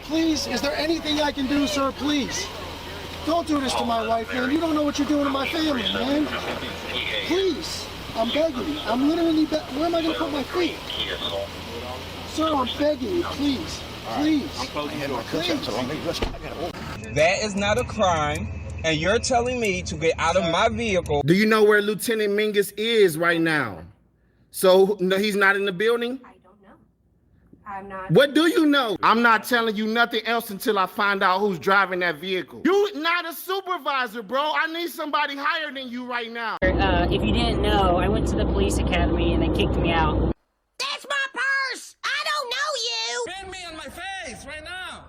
Please, is there anything I can do, sir? Please. Don't do this to my wife, man. You don't know what you're doing to my family, man. Please. I'm begging you. I'm literally where am I going to put my feet? Sir, I'm begging you. Please. Please. Please. That is not a crime, and you're telling me to get out of my vehicle. Do you know where Lieutenant Mingus is right now? So, no, he's not in the building? I don't know. I'm not. What do you know? I'm not telling you nothing else until I find out who's driving that vehicle. You not a supervisor, bro. I need somebody higher than you right now. If you didn't know, I went to the police academy and they kicked me out. That's my purse! I don't know you! Spit me on my face right now.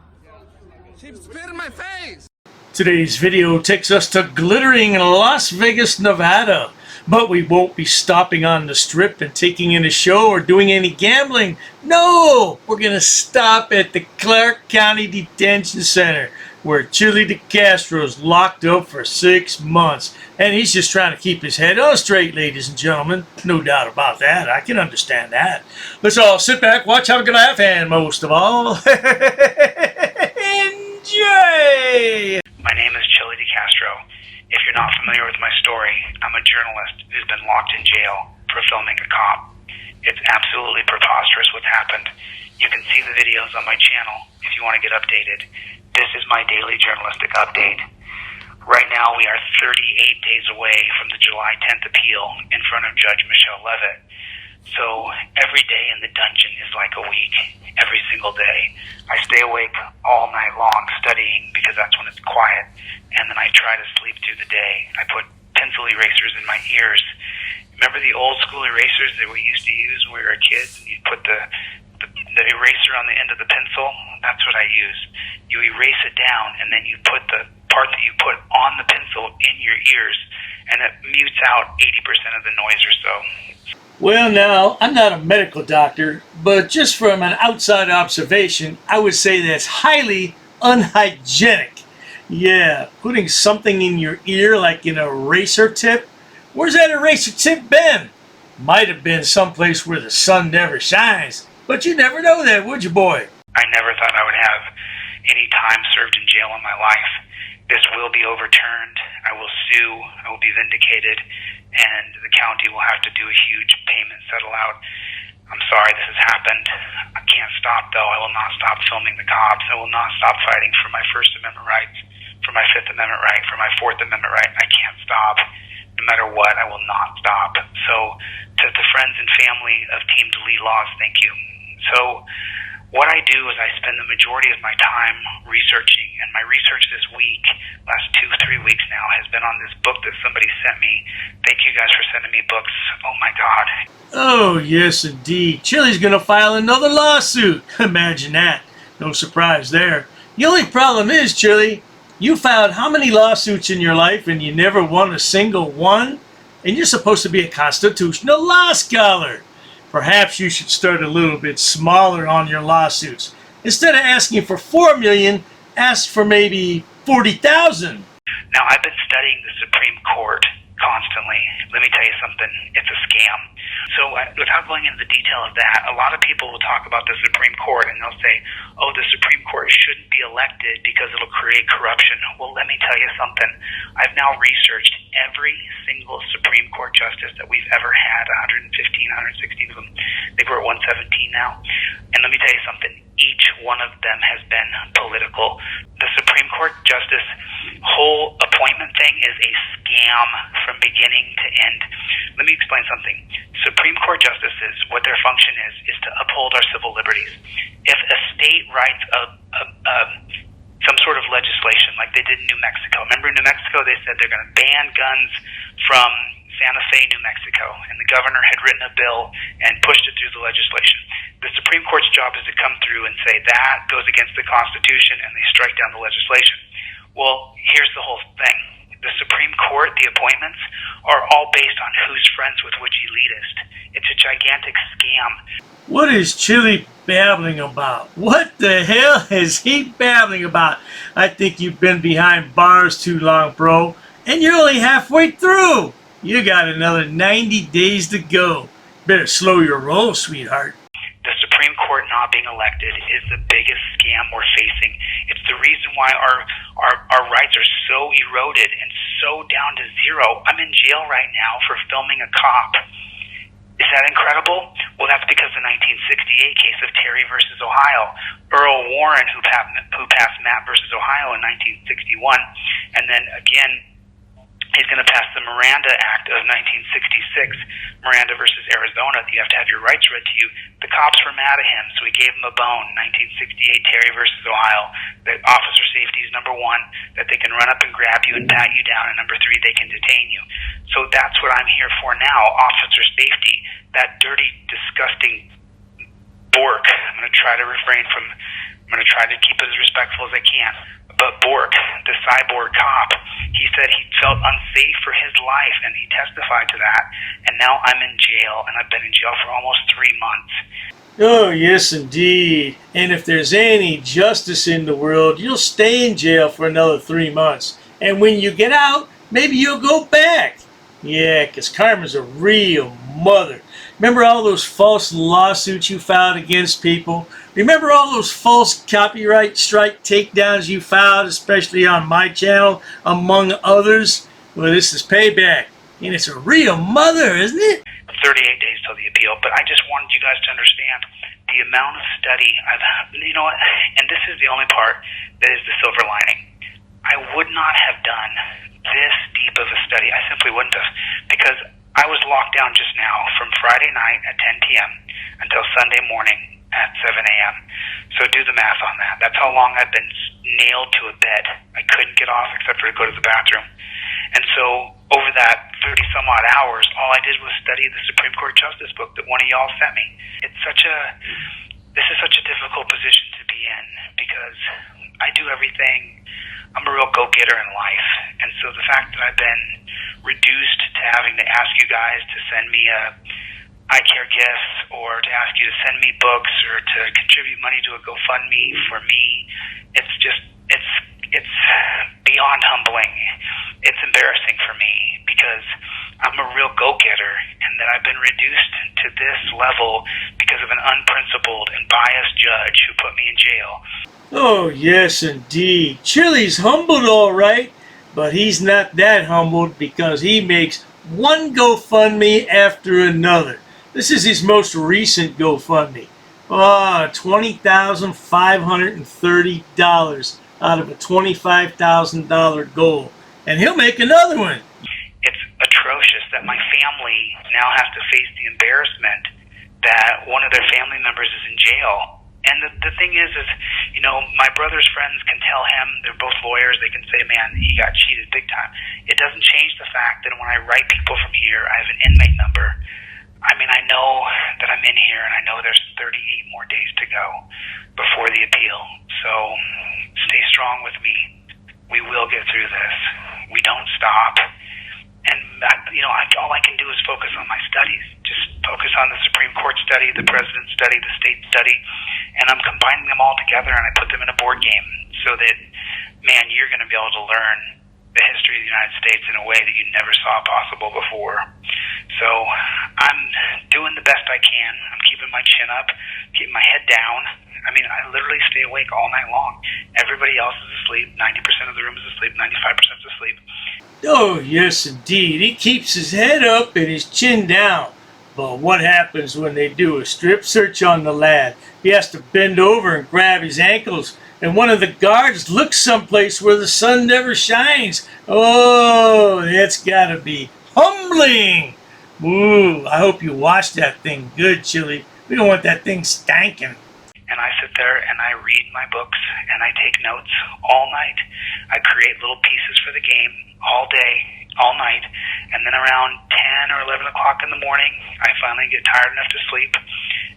She spit in my face. Today's video takes us to glittering Las Vegas, Nevada. But we won't be stopping on the strip and taking in a show or doing any gambling. No! We're going to stop at the Clark County Detention Center, where Chille de Castro's locked up for 6 months. And he's just trying to keep his head on straight, ladies and gentlemen. No doubt about that. I can understand that. Let's all sit back, watch, have a good laugh, and most of all, enjoy! My name is Chille de Castro. If you're not familiar with my story, I'm a journalist who's been locked in jail for filming a cop. It's absolutely preposterous what's happened. You can see the videos on my channel if you want to get updated. This is my daily journalistic update. Right now we are 38 days away from the July 10th appeal in front of Judge Michelle Levitt. So every day in the dungeon is like a week, every single day. I stay awake all night long studying because that's when it's quiet, and then I try to sleep through the day. I put pencil erasers in my ears. Remember the old school erasers that we used to use when we were kids, and you'd put the eraser on the end of the pencil? That's what I use. You erase it down, and then you put the part that you put on the pencil in your ears, and it mutes out 80% of the noise or so. Well, now, I'm not a medical doctor, but just from an outside observation, I would say that's highly unhygienic. Yeah, putting something in your ear like an eraser tip? Where's that eraser tip been? Might have been someplace where the sun never shines, but you never know that, would you, boy? I never thought I would have any time served in jail in my life. This will be overturned. I will sue. I will be vindicated. And the county will have to do a huge payment settle out. I'm sorry this has happened. I can't stop, though. I will not stop filming the cops. I will not stop fighting for my First Amendment rights, for my Fifth Amendment right, for my Fourth Amendment right. I can't stop. No matter what, I will not stop. So to the friends and family of Team Delete Laws, thank you. So what I do is I spend the majority of my time researching, and my research this week, last 2-3 weeks now, has been on this book that somebody sent me. Thank you guys for sending me books. Oh my God. Oh, yes, indeed. Chille's gonna file another lawsuit. Imagine that. No surprise there. The only problem is, Chille, you filed how many lawsuits in your life and you never won a single one? And you're supposed to be a constitutional law scholar. Perhaps you should start a little bit smaller on your lawsuits. Instead of asking for $4 million, ask for maybe $40,000. Now, I've been studying the Supreme Court constantly. Let me tell you something. It's a scam. So without going into the detail of that, a lot of people will talk about the Supreme Court and they'll say, oh, the Supreme Court shouldn't be elected because it'll create corruption. Well, let me tell you something. I've now researched every single Supreme Court justice that we've ever had, 115, 116 of them. I think we're at 117 now. And let me tell you something. Each one of them has been political. The Supreme Court justice whole appointment thing is a scam from beginning to end. Let me explain something. Supreme Court justices, what their function is to uphold our civil liberties. If a state writes some sort of legislation like they did in New Mexico. Remember in New Mexico they said they're going to ban guns from Santa Fe, New Mexico, and the governor had written a bill and pushed it through the legislation. The Supreme Court's job is to come through and say that goes against the Constitution, and they strike down the legislation. Well, here's the whole thing. The Supreme Court, the appointments, are all based on who's friends with which elitist. It's a gigantic scam. What is Chille babbling about? What the hell is he babbling about? I think you've been behind bars too long, bro. And you're only halfway through. You got another 90 days to go. Better slow your roll, sweetheart. The Supreme Court not being elected is the biggest scam we're facing. It's the reason why our rights are so eroded and so down to zero. I'm in jail right now for filming a cop. Is that incredible? Well, that's because the 1968 case of Terry versus Ohio. Earl Warren, who passed Matt versus Ohio in 1961, and then again, he's going to pass the Miranda Act of 1966, Miranda versus Arizona, that you have to have your rights read to you. The cops were mad at him, so he gave him a bone. 1968, Terry versus Ohio, that officer safety is number one, that they can run up and grab you and pat you down, and number three, they can detain you. So that's what I'm here for now, officer safety. That dirty, disgusting Bork, I'm going to try to keep it as respectful as I can. But Bork, the cyborg cop, he said he felt unsafe for his life, and he testified to that. And now I'm in jail, and I've been in jail for almost 3 months. Oh, yes, indeed. And if there's any justice in the world, you'll stay in jail for another 3 months. And when you get out, maybe you'll go back. Yeah, because karma's a real mother. Remember all those false lawsuits you filed against people? Remember all those false copyright strike takedowns you filed, especially on my channel, among others? Well, this is payback. And it's a real mother, isn't it? 38 days till the appeal, but I just wanted you guys to understand the amount of study I've had. You know what? And this is the only part that is the silver lining. I would not have done this deep of a study. I simply wouldn't have, because I was locked down just now from Friday night at 10 p.m. until Sunday morning at 7 a.m. So do the math on that. That's how long I've been nailed to a bed. I couldn't get off except for to go to the bathroom. And so over that 30-some odd hours, all I did was study the Supreme Court Justice book that one of y'all sent me. This is such a difficult position to be in, because I do everything. I'm a real go-getter in life. And so the fact that I've been reduced to having to ask you guys to send me eye care gifts, or to ask you to send me books, or to contribute money to a GoFundMe for me, it's beyond humbling. It's embarrassing for me, because I'm a real go-getter, and that I've been reduced to this level because of an unprincipled and biased judge who put me in jail. Oh, yes, indeed. Chille's humbled, all right, but he's not that humbled, because he makes one GoFundMe after another. This is his most recent GoFundMe. $20,530 out of a $25,000 goal. And he'll make another one. It's atrocious that my family now has to face the embarrassment that one of their family members is in jail. And the thing is, you know, my brother's friends can tell him, they're both lawyers, they can say, man, he got cheated big time. It doesn't change the fact that when I write people from here, I have an inmate number. I mean, I know that I'm in here, and I know there's 38 more days to go before the appeal. So stay strong with me. We will get through this. We don't stop. And, you know, all I can do is focus on my studies. Just focus on the Supreme Court study, the President's study, the state study, and I'm combining them all together, and I put them in a board game so that, man, you're going to be able to learn the history of the United States in a way that you never saw possible before. So I'm doing the best I can. I'm keeping my chin up, keeping my head down. I mean, I literally stay awake all night long. Everybody else is asleep. 90% of the room is asleep. 95% is asleep. Oh, yes, indeed. He keeps his head up and his chin down. But what happens when they do a strip search on the lad? He has to bend over and grab his ankles, and one of the guards looks someplace where the sun never shines. Oh, that's gotta be humbling. Ooh, I hope you wash that thing good, Chille. We don't want that thing stanking. And I sit there and I read my books and I take notes all night. I create little pieces for the game all day, all night. And then around 10 or 11 o'clock in the morning, I finally get tired enough to sleep.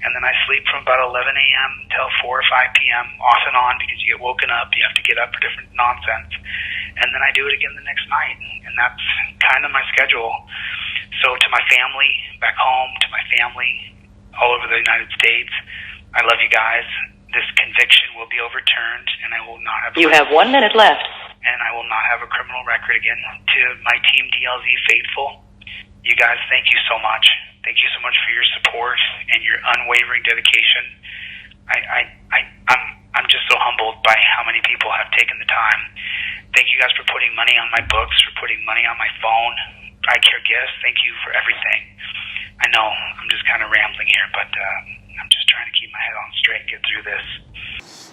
And then I sleep from about 11 a.m. till 4 or 5 p.m. off and on, because you get woken up. You have to get up for different nonsense. And then I do it again the next night. And that's kind of my schedule. So to my family back home, to my family all over the United States, I love you guys. This conviction will be overturned, and I will not have. You have 1 minute left. And I will not have a criminal record again. To my Team DLZ faithful, You guys, thank you so much. Thank you so much for your support and your unwavering dedication. I'm just so humbled by how many people have taken the time. Thank you guys for putting money on my books, for putting money on my phone. I Care Gifts, thank you for everything. I know I'm just kind of rambling here, but I'm just trying to keep my head on straight and get through this.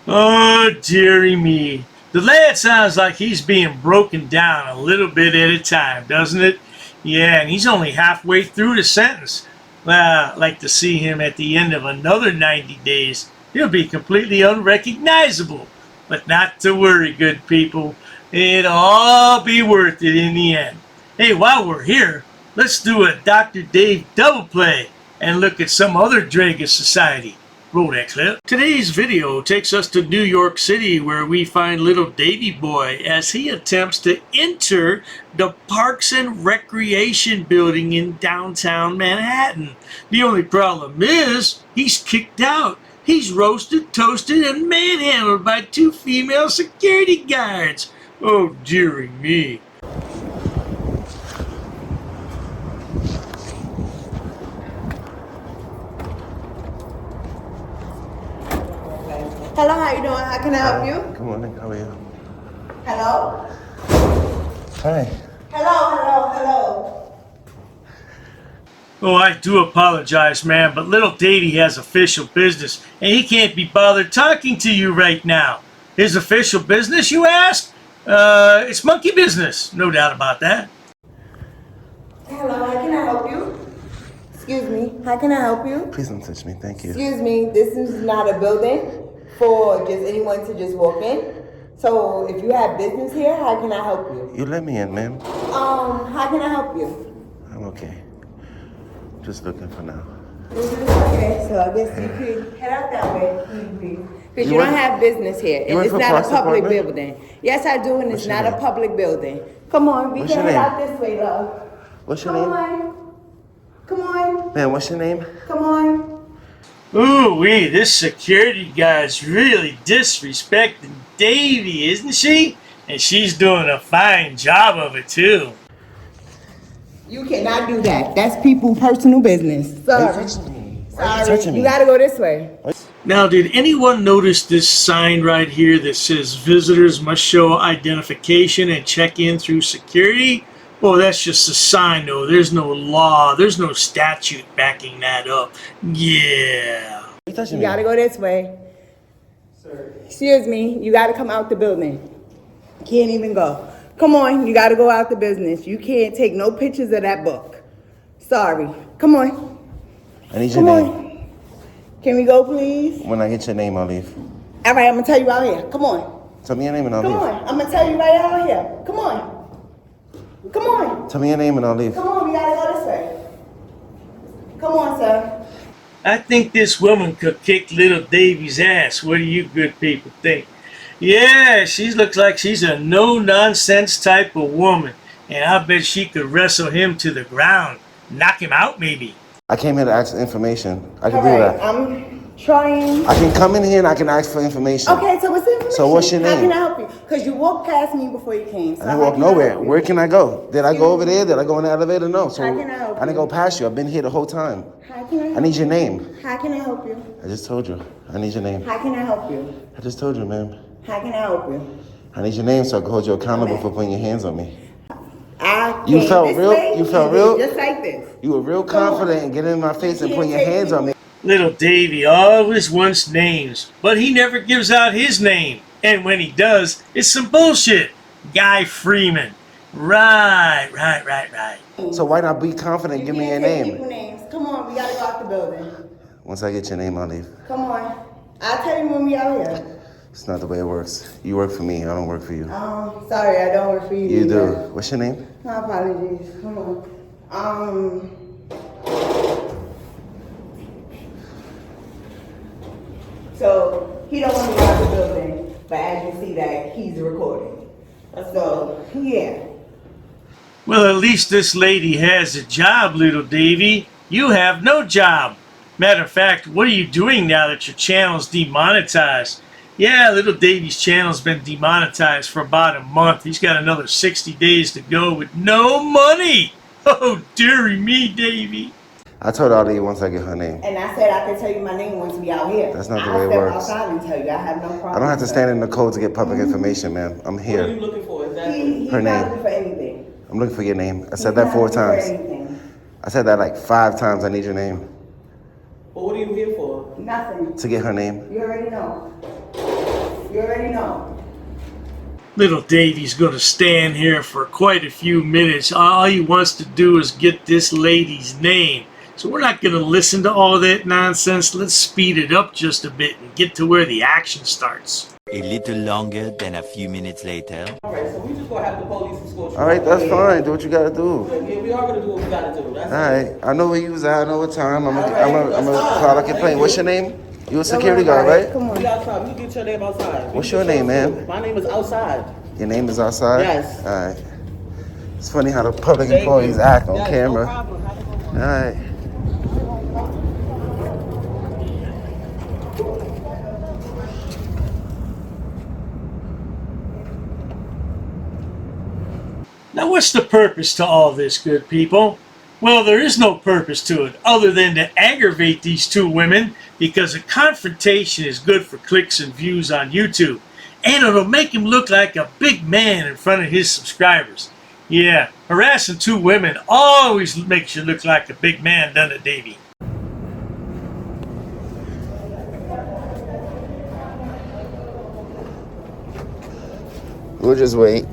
Oh, dearie me. The lad sounds like he's being broken down a little bit at a time, doesn't it? Yeah, and he's only halfway through the sentence. Well, I'd like to see him at the end of another 90 days. He'll be completely unrecognizable. But not to worry, good people. It'll all be worth it in the end. Hey, while we're here, let's do a Dr. Dave double play and look at some other drag of society. Roll that clip. Today's video takes us to New York City, where we find little Davy Boy as he attempts to enter the Parks and Recreation building in downtown Manhattan. The only problem is he's kicked out. He's roasted, toasted, and manhandled by 2 female security guards. Oh, dearie me. Hello, how you doing? How can I help you? Good morning, how are you? Hello? Hi. Hello. Oh, I do apologize, ma'am, but little Davy has official business, and he can't be bothered talking to you right now. His official business, you ask? It's monkey business, no doubt about that. Hello, how can I help you? Excuse me, how can I help you? Please don't touch me, thank you. Excuse me, this is not a building for just anyone to just walk in. So if you have business here, how can I help you? You let me in, ma'am. How can I help you? I'm okay. Just looking for now. Okay, so I guess you could head out that way, because you don't have business here, and it's not a public building. Yes, I do, and it's not a public building. Come on, we can head out this way, love. What's your name? Come on. Man, what's your name? Come on. Ooh-wee, this security guy's really disrespecting Davy, isn't she? And she's doing a fine job of it, too. You cannot do that. That's people's personal business. Sorry. Sorry. You gotta go this way. Now, did anyone notice this sign right here that says visitors must show identification and check in through security? Well, that's just a sign, though. There's no law. There's no statute backing that up. Yeah. You gotta go this way. Sir. Excuse me. You gotta come out the building. Can't even go. Come on. You gotta go out the business. You can't take no pictures of that book. Sorry. Come on. I need your name. Can we go, please? When I get your name, I'll leave. All right, I'm gonna tell you out here. Come on. Tell me your name and I'll leave. Come on. I'm gonna tell you right out here. Come on. Come on. Tell me your name and I'll leave. Come on, we gotta go this way. Come on, sir. I think this woman could kick little Davy's ass. What do you good people think? Yeah, she looks like she's a no-nonsense type of woman. And I bet she could wrestle him to the ground. Knock him out, maybe. I came here to ask for information. I can All do right, that. I'm trying. I can come in here and I can ask for information. Okay, so what's the information? So what's your name? How can I help you? Because you walked past me before you came. So I didn't walk nowhere. Where can I go? Did I go over there? Did I go in the elevator? No. So How can I help I didn't go past you. I've been here the whole time. How can I help I need your name. How can I help you? I just told you. I need your name. How can I help you? I just told you, ma'am. How can I help you? I need your name so I can hold you accountable for putting your hands on me. I You came felt this real- way, you felt did real- Just like this. You were real confident in getting in my face and putting your hands on me. Little Davy always wants names, but he never gives out his name. And when he does, it's some bullshit. Guy Freeman. Right. So why not be confident and give me your can't take name? people names. Come on, we gotta go out the building. Once I get your name, I'll leave. Come on. I'll tell you when we out here. It's not the way it works. You work for me. I don't work for you. Sorry, I don't work for you. You do. either. What's your name? My apologies. Come on. So he don't want to go out the building, but as you see that, he's recording. So yeah. Well, at least this lady has a job, little Davy. You have no job. Matter of fact, what are you doing now that your channel's demonetized? Yeah, little Davy's channel's been demonetized for about a month. He's got another 60 days to go with no money. Oh, dearie me, Davy. I told Audie once I get her name. And I said I could tell you my name once we out here. That's not the way it works. I'll step outside and tell you. I have no problem. I don't have to stand in the code to get public information, ma'am. I'm here. What are you looking for exactly? He's Her not name. looking for anything. I'm looking for your name. I said that 4 times. I said that like 5 times. I need your name. Well, what are you here for? Nothing. To get her name. You already know. You already know. Little Davy's gonna stand here for quite a few minutes. All he wants to do is get this lady's name. So we're not gonna listen to all that nonsense. Let's speed it up just a bit and get to where the action starts. A little longer than a few minutes later. Alright, so we just gonna have the police escort you. Alright, that's fine. Do what you gotta do. Yeah, we are gonna do what we gotta do. That's Alright, I know where you was at. I know what time. I'm gonna file a complaint. What's your name? You a security guard, right? Come on. We outside. We get your name outside. What's your name, ma'am? My name is Outside. Your name is outside? Yes. Alright. It's funny how the public employees act on camera. No problem. Alright. Now what's the purpose to all this, good people? Well, there is no purpose to it other than to aggravate these 2 women because a confrontation is good for clicks and views on YouTube. And it'll make him look like a big man in front of his subscribers. Yeah, harassing 2 women always makes you look like a big man, doesn't it, Davey? We'll just wait.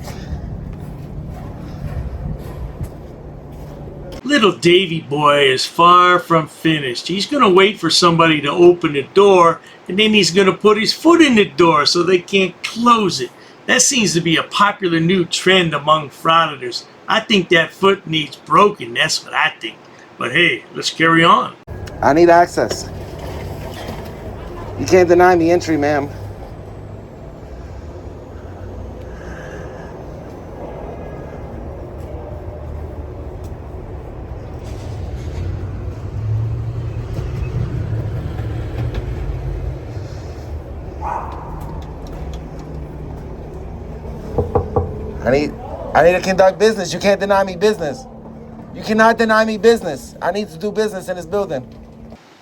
Little Davy boy is far from finished. He's going to wait for somebody to open the door, and then he's going to put his foot in the door so they can't close it. That seems to be a popular new trend among frauditors. I think that foot needs broken. That's what I think. But hey, let's carry on. I need access. You can't deny me entry, ma'am. I need to conduct business. You can't deny me business. You cannot deny me business. I need to do business in this building.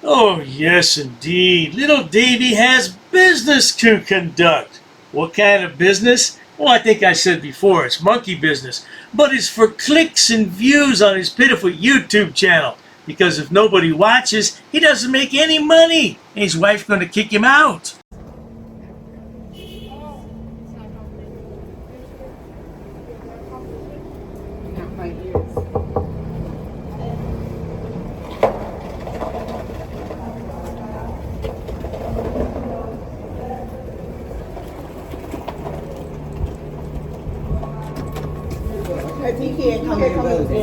Oh, yes, indeed. Little Davy has business to conduct. What kind of business? Well, I think I said before, it's monkey business. But it's for clicks and views on his pitiful YouTube channel. Because if nobody watches, he doesn't make any money. And his wife's going to kick him out.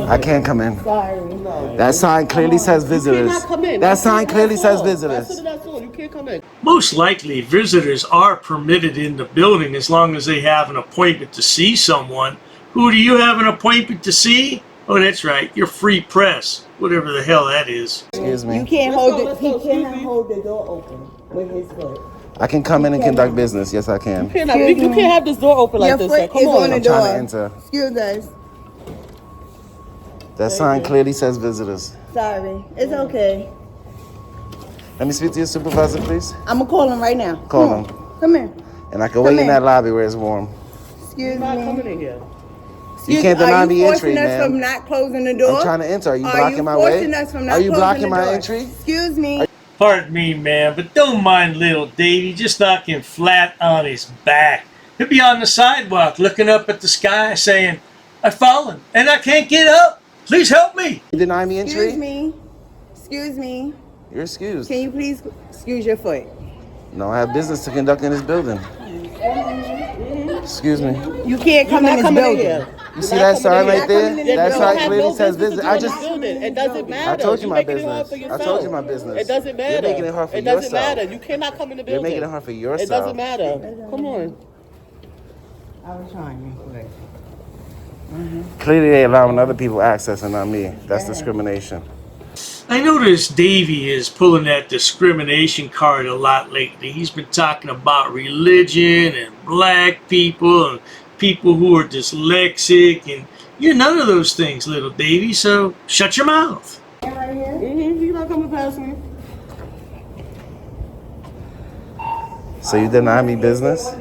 I can't come in. Sorry. That sign clearly says visitors. You cannot come in. That sign clearly says visitors. That's all. You can't come in. Most likely, visitors are permitted in the building as long as they have an appointment to see someone. Who do you have an appointment to see? Oh, that's right. You're free press. Whatever the hell that is. Excuse me. You can't hold it. He cannot hold the door open with his foot. I can come in and conduct business. Yes, I can. You can't have this door open like this. Your foot Come is on. on the I'm door. trying to enter. Excuse us. That sign clearly says visitors. Sorry. It's okay. Let me speak to your supervisor, please. I'm going to call him right now. Call him. Come here. And I can wait in that lobby where it's warm. Excuse Not me. coming in here. You can't deny me entry, Are you forcing us from man. not closing the door? I'm trying to enter. Are you Are blocking you my way? forcing us from not Are you closing blocking the my door? entry? Excuse me. Pardon me, man, but don't mind little Davy. Just knock him flat on his back. He'll be on the sidewalk looking up at the sky saying, I've fallen and I can't get up. Please help me. You deny me entry? Excuse me. Excuse me. You're excused. Can you please excuse your foot? No, I have business to conduct in this building. Excuse me. You can't come in this building. You see that sign right there? That sign have clearly no says business visit. to I do in just. this building. It doesn't matter. I told you You're my making it hard business. for I yourself. told you my business. It doesn't matter. You're making it hard for It doesn't yourself. matter. You cannot come in the You're building. making it hard for yourself. It doesn't matter. Come on. I was trying real quick. Clearly, they allowing other people access and not me. That's discrimination. I noticed Davy is pulling that discrimination card a lot lately. He's been talking about religion and black people and people who are dyslexic and You're none of those things, little Davy, so shut your mouth. He's not coming past me. So you deny me business?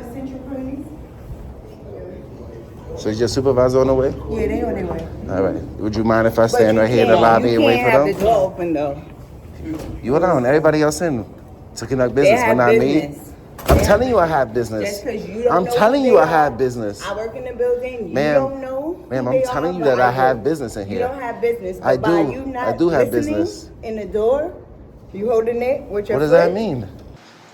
So is your supervisor on the way? Yeah, they on their way. All right. Would you mind if I stand right here in the lobby and wait for them? You can't have the door open though. You allowing everybody else in to conduct business, but not me? I'm telling you I have business. Just because you don't I'm know telling who you they I have are. business. I work in the building. You Ma'am, don't know. Ma'am, who I'm they telling are, you but that I do. have business in here. You don't have business. But I by do. You not I do have listening business. in the door, you holding it with your What does foot? that mean?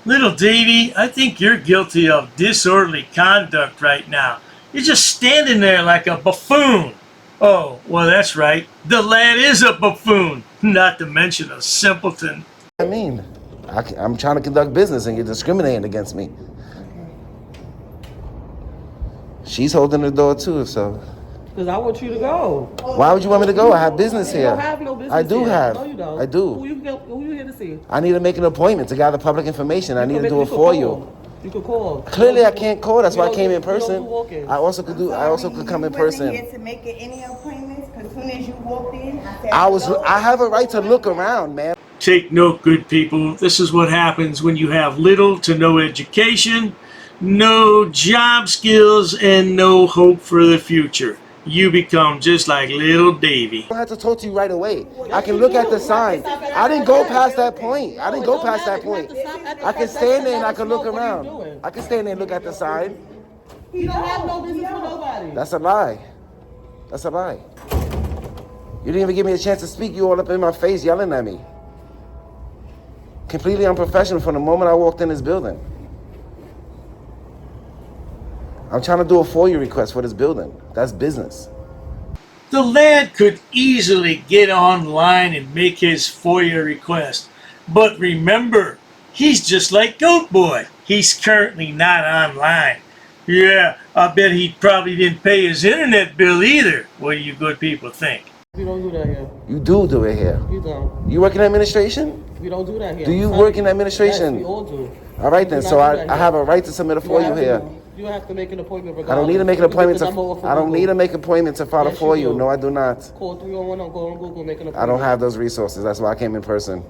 Little Davy, I think you're guilty of disorderly conduct right now. You're just standing there like a buffoon. Oh, well, that's right. The lad is a buffoon, not to mention a simpleton. What does that mean? I'm trying to conduct business and you're discriminating against me. She's holding the door too, so. Because I want you to go. Why would you want me to go? I have business here. You don't have no business I do here. have. No, you don't. I do. Who you here to see? I need to make an appointment to gather public information. I need to do it could for call. you. You could call. Clearly, I can't call. That's why I came in You don't person. do walk-ins. I also could come in You wasn't person. here to make any appointments because as soon as you walked in, I said, I have a right to look around, man. Take note, good people. This is what happens when you have little to no education, no job skills, and no hope for the future. You become just like little Davy. I don't have to talk to you right away. I can look at the sign. I didn't go past that point. I didn't go past that point. I can stand there and I can look around. I can stand there and look at the sign. You don't have no business with nobody. That's a lie. That's a lie. You didn't even give me a chance to speak. You all up in my face yelling at me. Completely unprofessional from the moment I walked in this building. I'm trying to do a FOIA request for this building. That's business. The lad could easily get online and make his FOIA request. But remember, he's just like Goat Boy. He's currently not online. Yeah, I bet he probably didn't pay his internet bill either. What do you good people think? We don't do that here. You do it here. You don't. You work in administration? We don't do that here. Do you work in administration? Yes, we all do. All right then, so I have a right to submit a FOIA here. You have to make an appointment regardless. I don't need to make an appointment I don't need to make an appointment to file a FOIA. No, I do not. Call 301 or go on Google, make an appointment. I don't have those resources. That's why I came in person.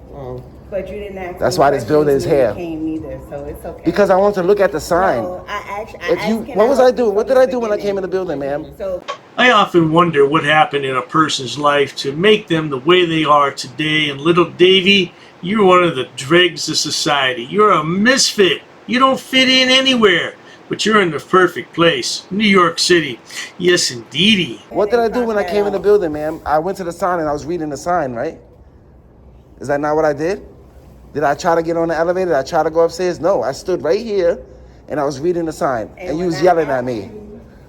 But you didn't ask. That's why this building is here. Came either, so it's okay. Because I want to look at the sign. No, I What was I doing? What did I do when I came in the building, ma'am? So I often wonder what happened in a person's life to make them the way they are today. And little Davy, you're one of the dregs of society. You're a misfit. You don't fit in anywhere. But you're in the perfect place, New York City. Yes, indeedy. What did I do when I came in the building, ma'am? I went to the sign and I was reading the sign, right? Is that not what I did? Did I try to get on the elevator? Did I try to go upstairs? No, I stood right here and I was reading the sign and you was yelling at me.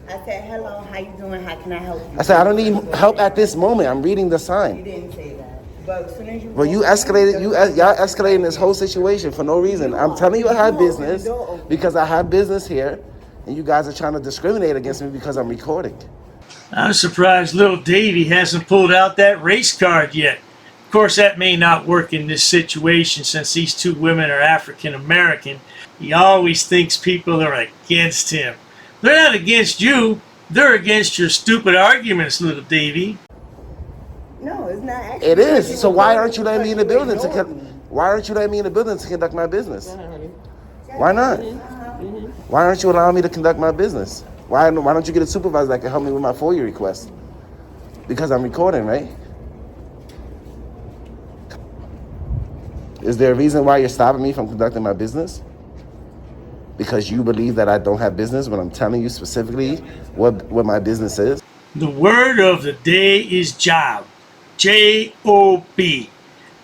I said, hello, how you doing? How can I help you? I said, I don't need help at this moment. I'm reading the You sign. didn't say that. But as soon as you Well, y'all escalating this whole situation for no reason. I'm telling you I have business because I have business here and you guys are trying to discriminate against me because I'm recording. I'm surprised little Davy hasn't pulled out that race card yet. Of course, that may not work in this situation since these two women are African American. He always thinks people are against him. They're not against you. They're against your stupid arguments, little Davy. No, it's not actually. It is. So why aren't you letting me in the building to conduct my business? Why not? Why aren't you allowing me to conduct my business? Why don't you get a supervisor that can help me with my FOIA request? Because I'm recording, right? Is there a reason why you're stopping me from conducting my business? Because you believe that I don't have business when I'm telling you specifically what my business is? The word of the day is job. J-O-B.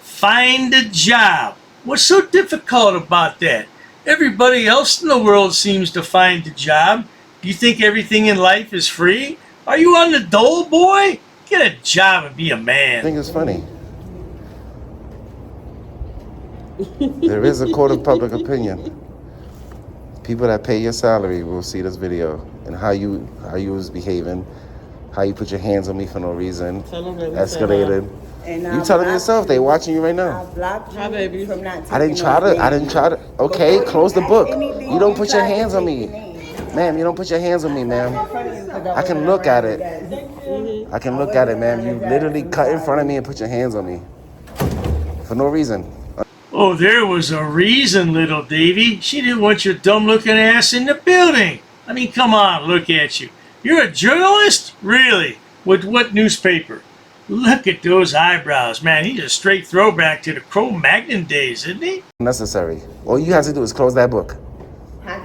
Find a job. What's so difficult about that? Everybody else in the world seems to find a job. Do you think everything in life is free? Are you on the dole, boy? Get a job and be a man. I think it's funny. There is a court of public opinion. People that pay your salary will see this video and how you was behaving, how you put your hands on me for no reason, escalated. You telling yourself they watching you right now. I blocked you from not I didn't try to. Okay, close the book. You don't put your hands on me. Ma'am, you don't put your hands on me, ma'am. I can look at it. I can look at it, ma'am. You literally cut in front of me and put your hands on me. For no reason. Oh, there was a reason, little Davy. She didn't want your dumb-looking ass in the building. I mean, come on, look at you. You're a journalist? Really? With what newspaper? Look at those eyebrows, man. He's a straight throwback to the Cro-Magnon days, isn't he? Necessary. All you have to do is close that book.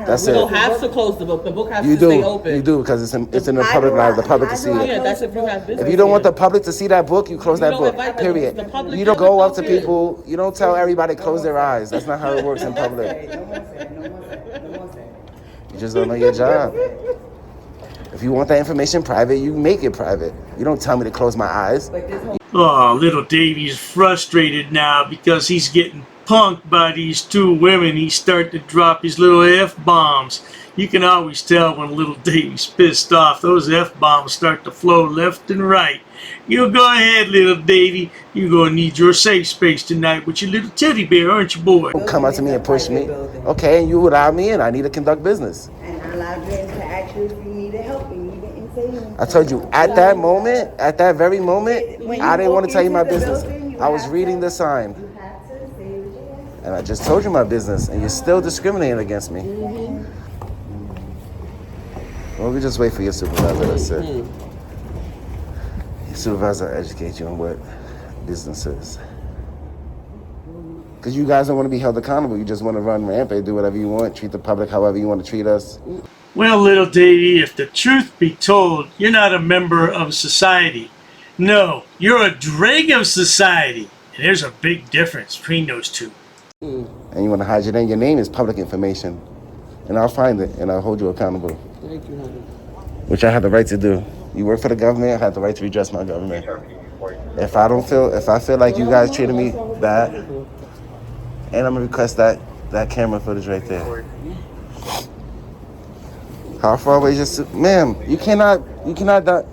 That's We it. don't have to close the book. The book has You to stay do. open. You do, because it's in the public life, the public to see Yeah, it. that's if you have business. If you don't want the public to see that book, you close that don't book. invite Period. the public You don't to go the up to book, yeah. people. You don't tell everybody close their eyes. That's not how it works in public. You just don't know your job. If you want that information private, you make it private. You don't tell me to close my eyes. Oh, little Davy's frustrated now because he's getting punked by these two women. He's starting to drop his little F-bombs. You can always tell when little Davy's pissed off. Those F-bombs start to flow left and right. You go ahead, little Davy. You're going to need your safe space tonight with your little teddy bear, aren't you, boy? Don't come up to me and push me. Okay, and you allow me in. I need to conduct business. And I allowed you in to ask you if you needed help, and you didn't say anything. I told you, at that moment, at that very moment, I didn't want to tell you my business. I was reading the sign. And I just told you my business, and you're still discriminating against me. Well, we just wait for your supervisor, that's it. Your supervisor will educate you on what business is. Because you guys don't want to be held accountable. You just want to run rampant, do whatever you want, treat the public however you want to treat us. Well, little Davy, if the truth be told, you're not a member of society. No, you're a dreg of society. And there's a big difference between those two. And you want to hide your name? Your name is public information. And I'll find it, and I'll hold you accountable. Thank you, honey. Which I have the right to do. You work for the government, I have the right to redress my government. If I feel like you guys treated me bad, and I'm gonna request that camera footage right there. How far away is your ma'am? You cannot. Go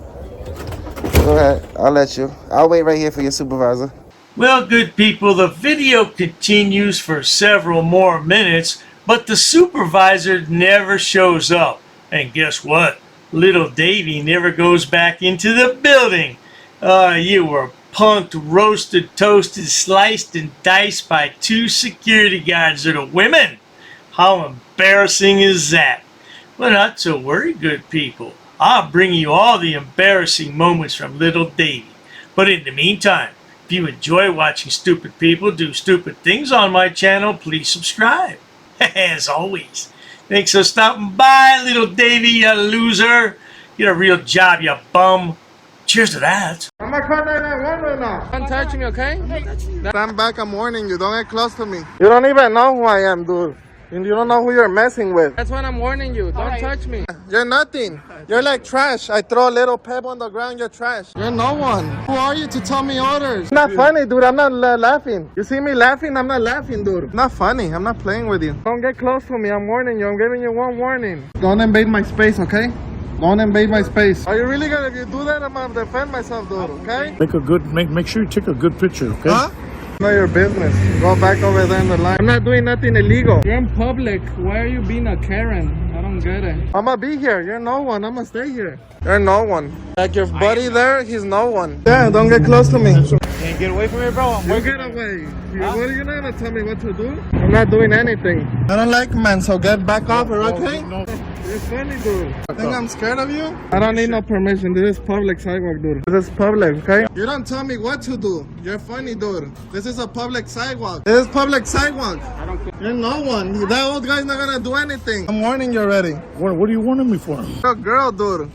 ahead. I'll let you. I'll wait right here for your supervisor. Well, good people, the video continues for several more minutes, but the supervisor never shows up. And guess what? Little Davy never goes back into the building. You were punked, roasted, toasted, sliced, and diced by two security guards that are women. How embarrassing is that? Well, not to worry, good people. I'll bring you all the embarrassing moments from little Davy. But in the meantime, if you enjoy watching stupid people do stupid things on my channel, please subscribe. As always. Thanks for stopping by, little Davy, you loser. Get a real job, you bum. Cheers to that. I'm gonna call 911 right now. Don't touch me, okay? Stand back, I'm warning you. Don't get close to me. You don't even know who I am, dude. You don't know who you're messing with. That's what I'm warning you. Don't touch me. You're nothing. You're like trash. I throw a little pebble on the ground, you're trash. You're no one. Who are you to tell me orders? It's not funny, dude. I'm not laughing. You see me laughing? I'm not laughing, dude. Not funny. I'm not playing with you. Don't get close to me. I'm warning you. I'm giving you one warning. Don't invade my space, okay? Don't invade my space. Are you really gonna, if you do that, I'm gonna defend myself, dude, okay? Make sure you take a good picture, okay? Huh? Not your business. Go back over there in the line. I'm not doing nothing illegal. You're in public. Why are you being a Karen? I don't get it. I'm gonna be here. You're no one. I'm gonna stay here. You're no one. Like your buddy there, he's no one. Yeah, don't get close to me. Can't get away from me, bro. You get away. What are you not gonna tell me what to do? I'm not doing anything. I don't like men, so get back off her, okay? No. You're funny, dude. Think I'm scared of you? I don't need no permission. This is public sidewalk, dude. This is public, okay? You don't tell me what to do. You're funny, dude. This is a public sidewalk. This is public sidewalk. You're no one. That old guy's not gonna do anything. I'm warning you already. What are you warning me for? You're a girl, dude.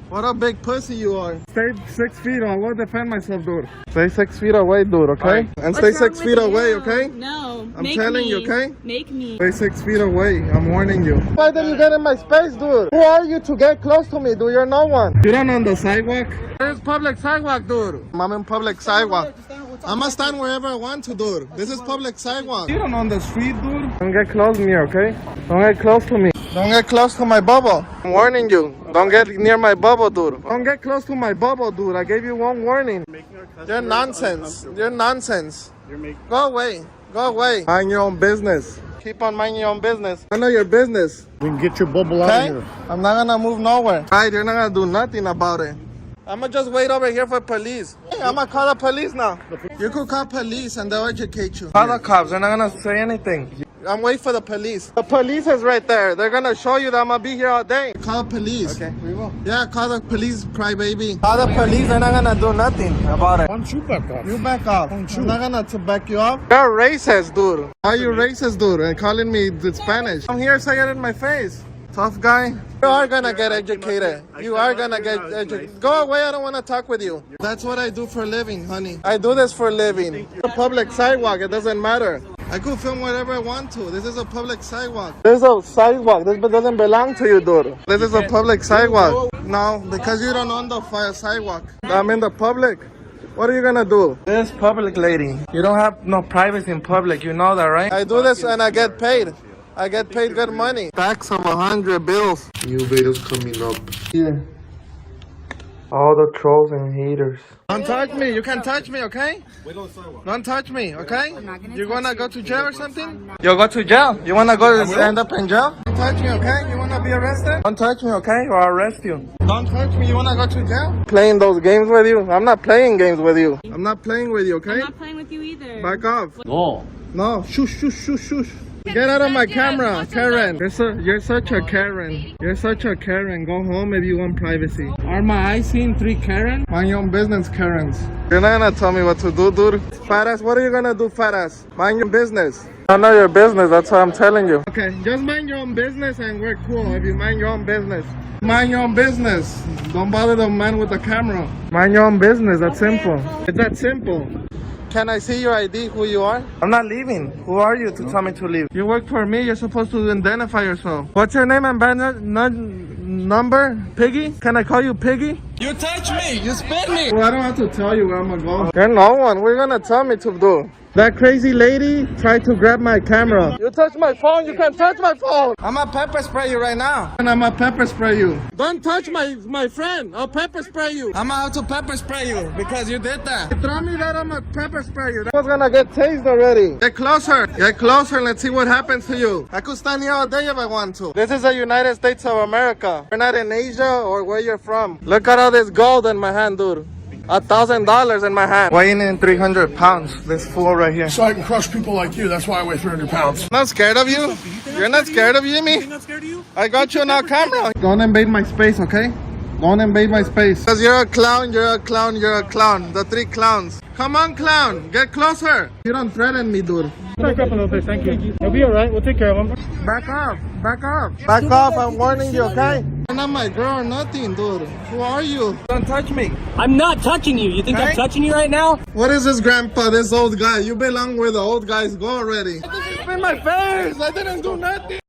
What a big pussy you are. Stay 6 feet. I will defend myself, dude. Stay 6 feet away, dude, okay? And stay 6 feet away, okay? No. I'm telling you, okay? Make me. Stay 6 feet away. I'm warning you. Why did you get in my space, dude? Who are you to get close to me, dude? You're no one. You don't on the sidewalk? This is public sidewalk, dude. I'm in public sidewalk. I'm gonna stand wherever I want to, dude. This is public sidewalk. You don't on the street, dude. Don't get close to me, okay? Don't get close to me. Don't get close to my bubble. I'm warning you. Don't get near my bubble, dude. Don't get close to my bubble, dude. I gave you one warning. You're nonsense. You're nonsense. Go away. Go away. Mind your own business. Keep on minding your own business. I know your business. We can get your bubble out of here. I'm not gonna move nowhere. Right, you're not gonna do nothing about it. I'ma just wait over here for police. Hey, I'ma call the police now. You could call police and they'll educate you. Call the cops, they're not gonna say anything. I'm waiting for the police. The police is right there. They're gonna show you that I'm gonna be here all day. Call police. Okay, we will. Yeah, call the police, crybaby. Call the police, they're not gonna do nothing about it. Why don't you back off? You back off. I'm not gonna back you up. You're racist, dude. Why are you racist, dude? And calling me the Spanish. I'm here, say it in my face. Tough guy. You are gonna get educated. You are gonna get educated. Go away, I don't wanna talk with you. That's what I do for a living, honey. I do this for a living. The public sidewalk, it doesn't matter. I could film whatever I want to. This is a public sidewalk. This is a sidewalk. This doesn't belong to you, dude. This is a public sidewalk. No, because you don't own the sidewalk. I'm in the public. What are you gonna do? This public lady. You don't have no privacy in public. You know that, right? I do this and I get paid. I get paid good money. Stacks of 100 bills. New videos coming up. Here. All the trolls and haters. Don't touch me. You can't touch me, okay? Don't touch me, okay? You wanna go to jail or something? You'll go to jail. You wanna go end up in jail? Don't touch me, okay? You wanna be arrested? Don't touch me, okay? Or I'll arrest you. Don't touch me. You wanna go to jail? Playing those games with you? I'm not playing games with you. I'm not playing with you, okay? I'm not playing with you either. Back off. No. No. Shush, shush, shush, shush. Get out of my camera, Karen. You're such a Karen. You're such a Karen. Go home if you want privacy. Are my eyes seeing 3 Karen? Mind your own business, Karens. You're not gonna tell me what to do, dude. Fat ass, what are you gonna do, fat ass? Mind your business. I know your business, that's what I'm telling you. Okay, just mind your own business and we're cool if you mind your own business. Mind your own business. Don't bother the man with the camera. Mind your own business, that's simple. It's that simple. Can I see your ID, who you are? I'm not leaving. Who are you to tell me to leave? You work for me, you're supposed to identify yourself. What's your name and number? Piggy? Can I call you Piggy? You touch me, you spit me. Well, I don't have to tell you where I'm gonna go. You're no one, what are you gonna tell me to do? That crazy lady tried to grab my camera. You touch my phone, you can't touch my phone. I'm gonna pepper spray you right now. And I'm gonna pepper spray you. Don't touch my friend, I'll pepper spray you. I'm gonna have to pepper spray you because you did that. Throw me that, I'm gonna pepper spray you. That was gonna get tased already. Get closer, let's see what happens to you. I could stand here all day if I want to. This is the United States of America. We're not in Asia or where you're from. Look at all this gold in my hand, dude. $1,000 in my hand. Weighing in 300 pounds. This fool right here. So I can crush people like you. That's why I weigh 300 pounds. Not scared of you? You're not scared of you, me? Not scared of you? I got you on our camera. Don't invade my space, okay? Don't invade my space. Because you're a clown, you're a clown, you're a clown. The 3 clowns. Come on, clown. Get closer. You don't threaten me, dude. Back up a little bit, thank you. He'll be alright, we'll take care of him. Back up, back up. Back off, I'm warning you, okay? You're not my girl or nothing, dude. Who are you? Don't touch me. I'm not touching you. You think I'm touching you right now? What is this, grandpa, this old guy? You belong with the old guys. Go already. In my face. I didn't do nothing.